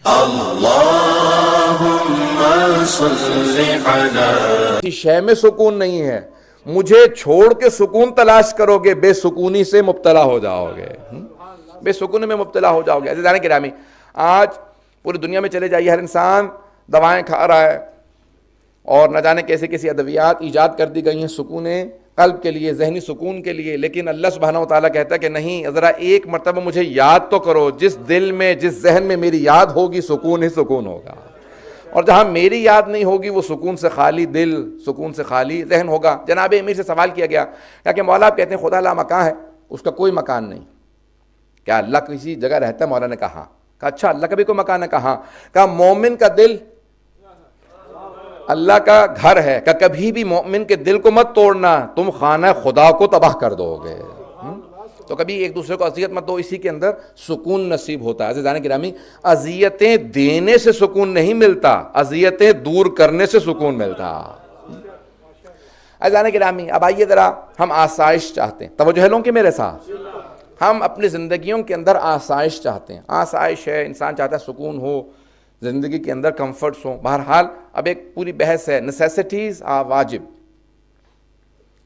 اللہم صلی علی. کسی شے میں سکون نہیں ہے، مجھے چھوڑ کے سکون تلاش کرو گے، بے سکونی سے مبتلا ہو جاؤ گے، بے سکونی میں مبتلا ہو جاؤ گے. عزیزان گرامی، آج پوری دنیا میں چلے جائیے، ہر انسان دوائیں کھا رہا ہے، اور نہ جانے کیسے کیسی ادویات ایجاد کر دی گئی ہیں سکون قلب کے لیے، ذہنی سکون کے لیے. لیکن اللہ سبحانہ و تعالیٰ کہتا ہے کہ نہیں، ذرا ایک مرتبہ مجھے یاد تو کرو. جس دل میں، جس ذہن میں میری یاد ہوگی، سکون ہی سکون ہوگا. اور جہاں میری یاد نہیں ہوگی، وہ سکون سے خالی دل، سکون سے خالی ذہن ہوگا. جناب امیر سے سوال کیا گیا کہ مولا آپ کہتے ہیں خدا لا مکان ہے، اس کا کوئی مکان نہیں، کیا اللہ کسی جگہ رہتا ہے؟ مولا نے کہا اچھا اللہ کا بھی کوئی مکان ہے؟ کہا مومن کا دل اللہ کا گھر ہے، کہ کبھی بھی مومن کے دل کو مت توڑنا، تم خانہ خدا کو تباہ کر دو گے. تو کبھی ایک دوسرے کو اذیت مت دو، اسی کے اندر سکون نصیب ہوتا ہے. عزیزان گرامی، اذیتیں دینے سے سکون نہیں ملتا، اذیتیں دور کرنے سے سکون ملتا. عزیزان گرامی، اب آئیے ذرا ہم آسائش چاہتے ہیں. توجہ ہے لوگوں کی میرے ساتھ؟ ہم اپنی زندگیوں کے اندر آسائش چاہتے ہیں. آسائش ہے، انسان چاہتا ہے سکون ہو زندگی کے اندر، کمفرٹس ہوں. بہرحال اب ایک پوری بحث ہے. نیسیسٹیز آر واجب،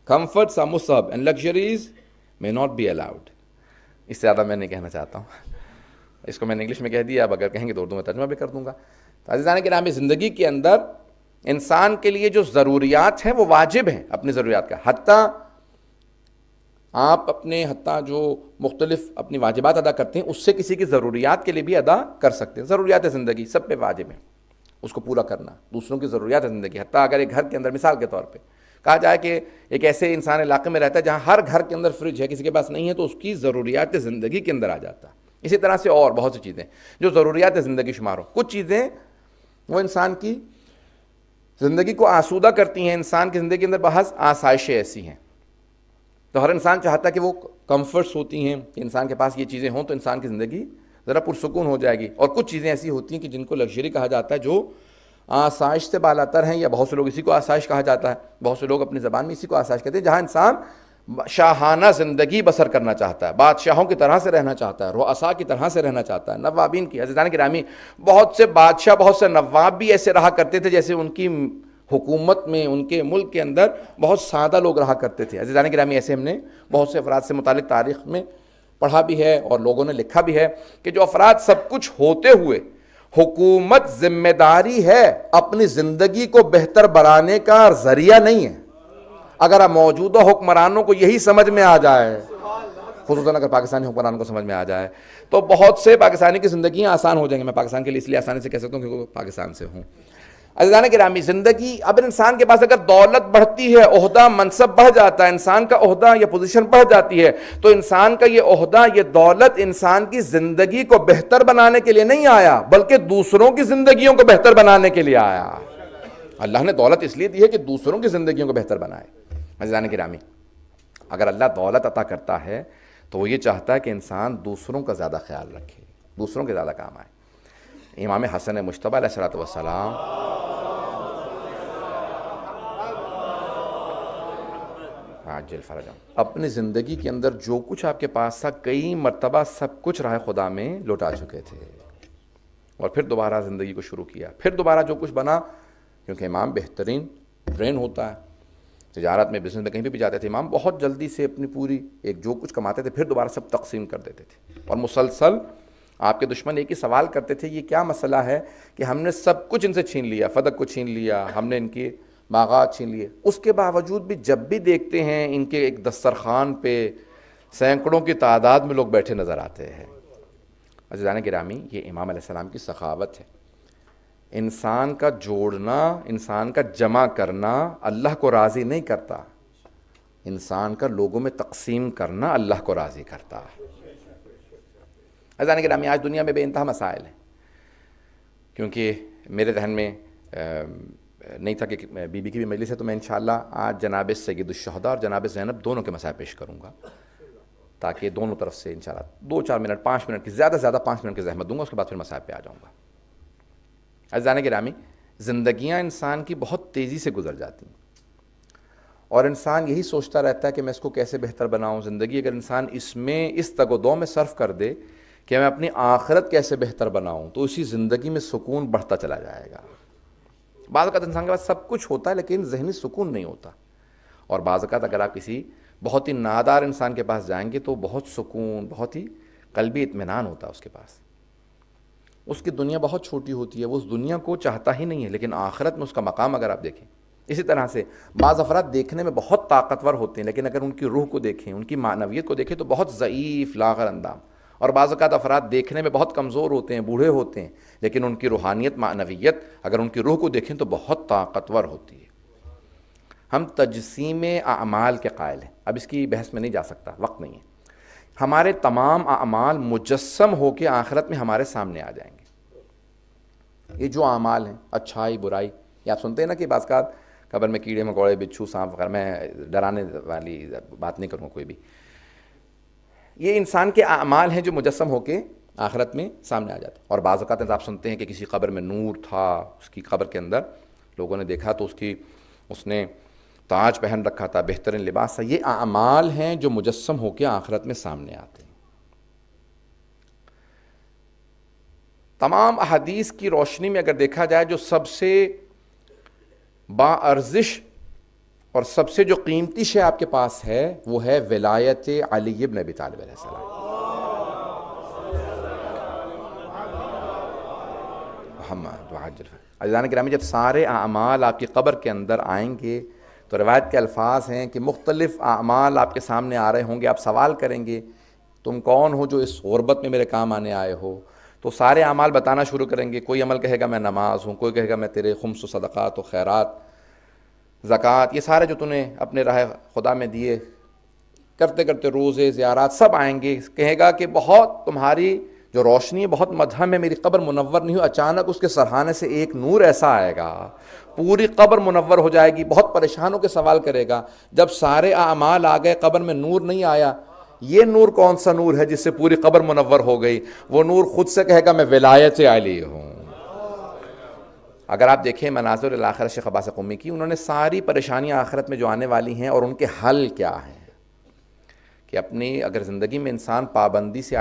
کمفرٹس آر مستحب، and luxuries may not be allowed. اس سے زیادہ میں نہیں کہنا چاہتا ہوں، اس کو میں نے انگلش میں کہہ دیا، اب اگر کہیں گے تو اردو میں ترجمہ بھی کر دوں گا. تو عزیزان کرام، زندگی کے اندر انسان کے لیے جو ضروریات ہیں وہ واجب ہیں، اپنی ضروریات کا. حتیٰ آپ حتیٰ جو مختلف اپنی واجبات ادا کرتے ہیں، اس سے کسی کی ضروریات کے لیے بھی ادا کر سکتے ہیں. ضروریات زندگی سب پہ واجب ہیں، اس کو پورا کرنا. دوسروں کی ضروریات زندگی، حتیٰ اگر ایک گھر کے اندر مثال کے طور پہ کہا جائے کہ ایک ایسے انسان علاقے میں رہتا ہے جہاں ہر گھر کے اندر فریج ہے، کسی کے پاس نہیں ہے، تو اس کی ضروریات زندگی کے اندر آ جاتا ہے. اسی طرح سے اور بہت سی چیزیں جو ضروریات زندگی شمار ہو. کچھ چیزیں وہ انسان کی زندگی کو آسودہ کرتی ہیں. انسان کی زندگی کے اندر بہت آسائشیں ایسی ہیں، تو ہر انسان چاہتا ہے کہ وہ کمفرٹس ہوتی ہیں کہ انسان کے پاس یہ چیزیں ہوں تو انسان کی زندگی ذرا پرسکون ہو جائے گی. اور کچھ چیزیں ایسی ہوتی ہیں کہ جن کو لگژری کہا جاتا ہے، جو آسائش سے بالاتر ہیں، یا بہت سے لوگ اسی کو آسائش کہا جاتا ہے، بہت سے لوگ اپنی زبان میں اسی کو آسائش کہتے ہیں. جہاں انسان شاہانہ زندگی بسر کرنا چاہتا ہے، بادشاہوں کی طرح سے رہنا چاہتا ہے، رؤساء کی طرح سے رہنا چاہتا ہے، نوابین کی. عزیزان گرامی، بہت سے بادشاہ، بہت سے نواب بھی ایسے رہا کرتے تھے جیسے ان کی حکومت میں، ان کے ملک کے اندر بہت سادہ لوگ رہا کرتے تھے. عزیزان گرامی، ایسے ہم نے بہت سے افراد سے متعلق تاریخ میں پڑھا بھی ہے اور لوگوں نے لکھا بھی ہے کہ جو افراد سب کچھ ہوتے ہوئے حکومت ذمہ داری ہے، اپنی زندگی کو بہتر بنانے کا ذریعہ نہیں ہے. اگر آپ موجودہ حکمرانوں کو یہی سمجھ میں آ جائے، خصوصاً اگر پاکستانی حکمرانوں کو سمجھ میں آ جائے، تو بہت سے پاکستانی کی زندگیاں آسان ہو جائیں گے. میں پاکستان کے لیے اس لیے آسانی سے کہہ سکتا ہوں کیونکہ پاکستان سے ہوں. عزیزان گرامی، زندگی، اب انسان کے پاس اگر دولت بڑھتی ہے، عہدہ منصب بڑھ جاتا ہے، انسان کا عہدہ یا پوزیشن بڑھ جاتی ہے، تو انسان کا یہ عہدہ، یہ دولت انسان کی زندگی کو بہتر بنانے کے لیے نہیں آیا، بلکہ دوسروں کی زندگیوں کو بہتر بنانے کے لیے آیا. اللہ نے دولت اس لیے دی ہے کہ دوسروں کی زندگیوں کو بہتر بنائے. عزیزان گرامی، اگر اللہ دولت عطا کرتا ہے تو وہ یہ چاہتا ہے کہ انسان دوسروں کا زیادہ خیال رکھے، دوسروں کے زیادہ کام آئے. امام حسن مجتبی علیہ السلام عاجل فرجہم، اپنی زندگی کے اندر جو کچھ آپ کے پاس تھا، کئی مرتبہ سب کچھ راہ خدا میں لوٹا چکے تھے، اور پھر دوبارہ زندگی کو شروع کیا. پھر دوبارہ جو کچھ بنا، کیونکہ امام بہترین برین ہوتا ہے، تجارت میں، بزنس میں، کہیں بھی جاتے تھے، امام بہت جلدی سے اپنی پوری ایک جو کچھ کماتے تھے پھر دوبارہ سب تقسیم کر دیتے تھے. اور مسلسل آپ کے دشمن ایک ہی سوال کرتے تھے، یہ کیا مسئلہ ہے کہ ہم نے سب کچھ ان سے چھین لیا، فدق کو چھین لیا، ہم نے ان کی باغات چھین لیے، اس کے باوجود بھی جب بھی دیکھتے ہیں ان کے ایک دسترخوان پہ سینکڑوں کی تعداد میں لوگ بیٹھے نظر آتے ہیں. عزیزان گرامی، یہ امام علیہ السلام کی سخاوت ہے. انسان کا جوڑنا، انسان کا جمع کرنا اللہ کو راضی نہیں کرتا، انسان کا لوگوں میں تقسیم کرنا اللہ کو راضی کرتا ہے. عزیزان گرامی، آج دنیا میں بے انتہا مسائل ہیں، کیونکہ میرے ذہن میں نہیں تھا کہ بی بی کی بھی مجلس ہے، تو میں انشاءاللہ آج جناب سید الشہداء اور جناب زینب دونوں کے مسائل پیش کروں گا، تاکہ دونوں طرف سے انشاءاللہ 2-4 منٹ، 5 منٹ کی، زیادہ سے زیادہ 5 منٹ کی زحمت دوں گا، اس کے بعد پھر مسائل پہ آ جاؤں گا. عزیزان گرامی، زندگیاں انسان کی بہت تیزی سے گزر جاتی ہیں، اور انسان یہی سوچتا رہتا ہے کہ میں اس کو کیسے بہتر بناؤں. زندگی اگر انسان اس میں اس تگ و دو میں صرف کر دے کہ میں اپنی آخرت کیسے بہتر بناؤں، تو اسی زندگی میں سکون بڑھتا چلا جائے گا۔ بعض اوقات انسان کے پاس سب کچھ ہوتا ہے لیکن ذہنی سکون نہیں ہوتا، اور بعض اوقات اگر آپ کسی بہت ہی نادار انسان کے پاس جائیں گے تو بہت سکون، بہت ہی قلبی اطمینان ہوتا ہے اس کے پاس۔ اس کی دنیا بہت چھوٹی ہوتی ہے، وہ اس دنیا کو چاہتا ہی نہیں ہے، لیکن آخرت میں اس کا مقام اگر آپ دیکھیں۔ اسی طرح سے بعض افراد دیکھنے میں بہت طاقتور ہوتے ہیں لیکن اگر ان کی روح کو دیکھیں، ان کی معنویت کو دیکھیں تو بہت ضعیف لاغر اندام، اور بعض اوقات افراد دیکھنے میں بہت کمزور ہوتے ہیں، بوڑھے ہوتے ہیں، لیکن ان کی روحانیت، معنویت اگر ان کی روح کو دیکھیں تو بہت طاقتور ہوتی ہے۔ ہم تجسیم اعمال کے قائل ہیں، اب اس کی بحث میں نہیں جا سکتا، وقت نہیں ہے۔ ہمارے تمام اعمال مجسم ہو کے آخرت میں ہمارے سامنے آ جائیں گے۔ یہ جو اعمال ہیں، اچھائی برائی، یہ آپ سنتے ہیں نا کہ بعض اوقات قبر میں کیڑے مکوڑے، بچھو، سانپ وغیرہ، میں ڈرانے والی بات نہیں کروں کوئی بھی، یہ انسان کے اعمال ہیں جو مجسم ہو کے آخرت میں سامنے آ جاتے ہیں۔ اور بعض اوقات آپ سنتے ہیں کہ کسی قبر میں نور تھا، اس کی قبر کے اندر لوگوں نے دیکھا تو اس نے تاج پہن رکھا تھا، بہترین لباس تھا۔ یہ اعمال ہیں جو مجسم ہو کے آخرت میں سامنے آتے ہیں۔ تمام احادیث کی روشنی میں اگر دیکھا جائے جو سب سے با ارزش اور سب سے جو قیمتی شے آپ کے پاس ہے وہ ہے ولایت علی ابن ابی طالب علیہ السلام۔ محمد وعجل۔ عزیزان گرامی، جب سارے اعمال آپ کی قبر کے اندر آئیں گے تو روایت کے الفاظ ہیں کہ مختلف اعمال آپ کے سامنے آ رہے ہوں گے، آپ سوال کریں گے تم کون ہو جو اس غربت میں میرے کام آنے آئے ہو؟ تو سارے اعمال بتانا شروع کریں گے۔ کوئی عمل کہے گا میں نماز ہوں، کوئی کہے گا میں تیرے خمس و صدقات و خیرات، زکوٰۃ، یہ سارے جو تم نے اپنے راہ خدا میں دیے، کرتے کرتے روزے، زیارات سب آئیں گے۔ کہے گا کہ بہت تمہاری جو روشنی ہے بہت مدھم ہے، میری قبر منور نہیں ہو۔ اچانک اس کے سرہانے سے ایک نور ایسا آئے گا، پوری قبر منور ہو جائے گی۔ بہت پریشان ہو کے سوال کرے گا، جب سارے اعمال آ گئے قبر میں نور نہیں آیا، یہ نور کون سا نور ہے جس سے پوری قبر منور ہو گئی؟ وہ نور خود سے کہے گا میں ولایت علی ہوں۔ اگر آپ دیکھیں مناظر الاخرہ شیخ عباس قمی کی، انہوں نے ساری پریشانیاں آخرت میں جو آنے والی ہیں اور ان کے حل کیا ہیں، کہ اپنی اگر زندگی میں انسان پابندی سے